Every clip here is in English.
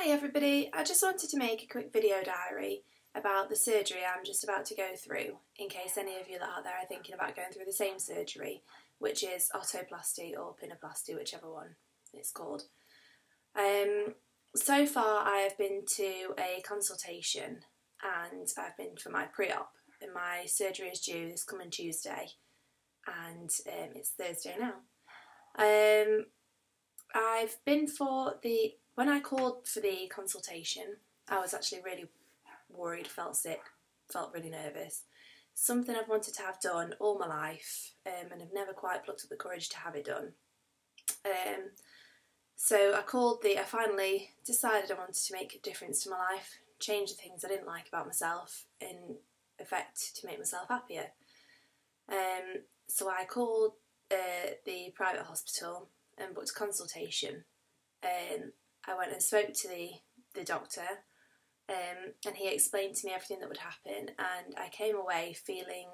Hi everybody, I just wanted to make a quick video diary about the surgery I'm just about to go through, in case any of you that are out there are thinking about going through the same surgery, which is Otoplasty or Pinnaplasty, whichever one it's called. So far I have been to a consultation and I've been for my pre-op, and my surgery is due this coming Tuesday and it's Thursday now. I've been when I called for the consultation, I was actually really worried, felt sick, felt really nervous. Something I've wanted to have done all my life, and I've never quite plucked up the courage to have it done. So I finally decided I wanted to make a difference to my life, change the things I didn't like about myself, in effect to make myself happier. So I called the private hospital and booked a consultation. I went and spoke to the doctor, and he explained to me everything that would happen, and I came away feeling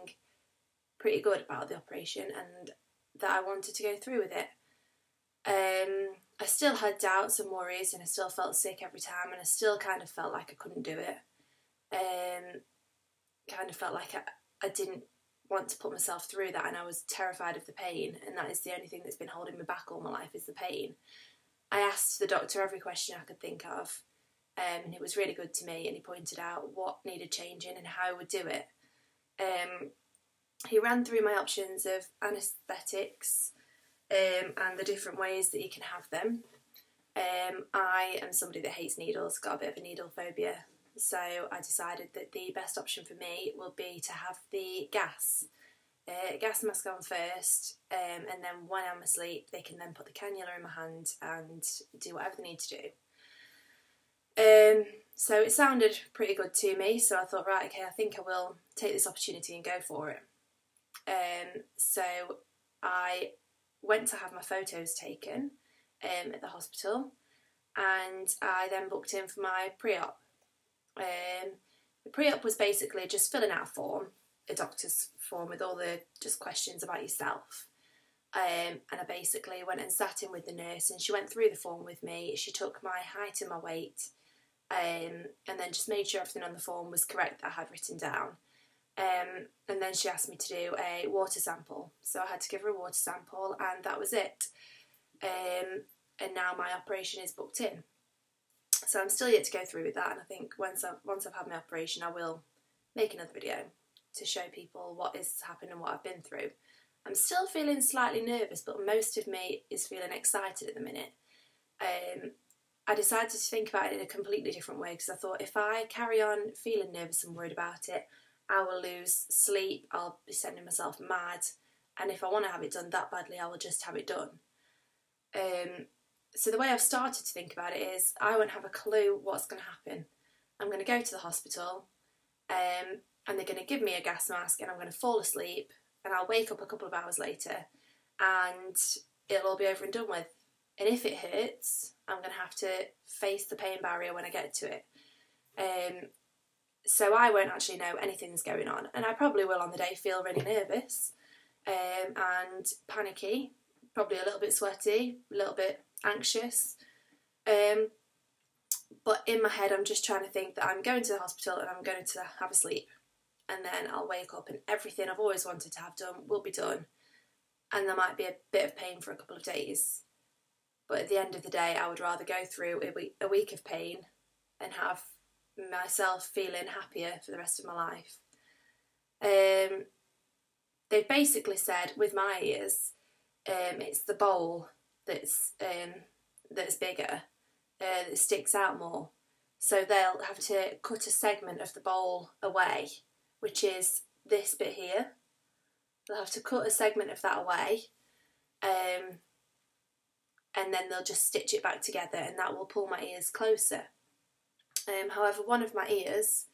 pretty good about the operation and that I wanted to go through with it. I still had doubts and worries, and I still felt sick every time, and I still kind of felt like I couldn't do it. Kind of felt like I didn't want to put myself through that, and I was terrified of the pain, and that is the only thing that's been holding me back all my life, is the pain. I asked the doctor every question I could think of, and he was really good to me, and he pointed out what needed changing and how I would do it. He ran through my options of anaesthetics and the different ways that you can have them. I am somebody that hates needles, got a bit of a needle phobia, so I decided that the best option for me will be to have the gas mask on first, and then when I'm asleep they can then put the cannula in my hand and do whatever they need to do. So it sounded pretty good to me, so I thought, right, okay, I think I will take this opportunity and go for it. So I went to have my photos taken at the hospital, and I then booked in for my pre-op. The pre-op was basically just filling out a form, a doctor's form with all the just questions about yourself. And I basically went and sat in with the nurse, and she went through the form with me. She took my height and my weight, and then just made sure everything on the form was correct that I had written down. And then she asked me to do a water sample, so I had to give her a water sample, and that was it. And now my operation is booked in. So I'm still yet to go through with that, and I think once I've had my operation I will make another video to show people what has happened and what I've been through. I'm still feeling slightly nervous, but most of me is feeling excited at the minute. I decided to think about it in a completely different way, because I thought if I carry on feeling nervous and worried about it, I will lose sleep, I'll be sending myself mad, and if I want to have it done that badly, I will just have it done. So the way I've started to think about it is, I won't have a clue what's going to happen. I'm going to go to the hospital, and they're going to give me a gas mask, and I'm going to fall asleep, and I'll wake up a couple of hours later, and it'll all be over and done with. And if it hurts, I'm going to have to face the pain barrier when I get to it. So I won't actually know anything's going on, and I probably will on the day feel really nervous and panicky, probably a little bit sweaty, a little bit anxious. But in my head I'm just trying to think that I'm going to the hospital and I'm going to have a sleep, and then I'll wake up and everything I've always wanted to have done will be done, and there might be a bit of pain for a couple of days, but at the end of the day I would rather go through a week of pain and have myself feeling happier for the rest of my life. They've basically said with my ears, it's the bowl that's bigger, that sticks out more, so they'll have to cut a segment of the bowl away, which is this bit here. They'll have to cut a segment of that away, and then they'll just stitch it back together, and that will pull my ears closer. However, one of my ears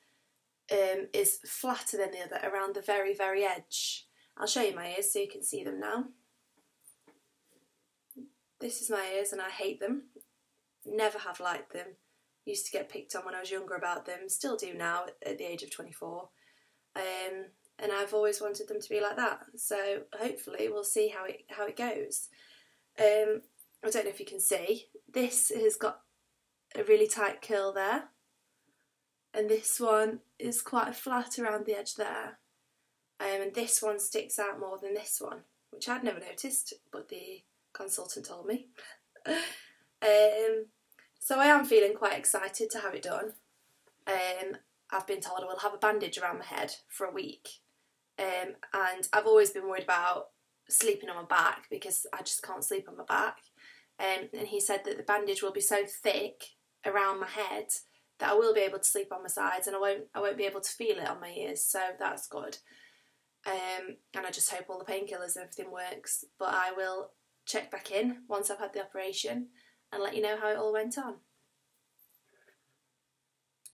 is flatter than the other around the very, very edge. I'll show you my ears so you can see them now. This is my ears, and I hate them. Never have liked them. Used to get picked on when I was younger about them, still do now at the age of 24. And I've always wanted them to be like that. So hopefully we'll see how it goes. I don't know if you can see. This has got a really tight curl there, and this one is quite flat around the edge there, and this one sticks out more than this one, which I'd never noticed, but the consultant told me. So I am feeling quite excited to have it done. I've been told I will have a bandage around my head for a week, and I've always been worried about sleeping on my back because I just can't sleep on my back. And he said that the bandage will be so thick around my head that I will be able to sleep on my sides, and I won't be able to feel it on my ears, so that's good. And I just hope all the painkillers and everything works. But I will check back in once I've had the operation and let you know how it all went on.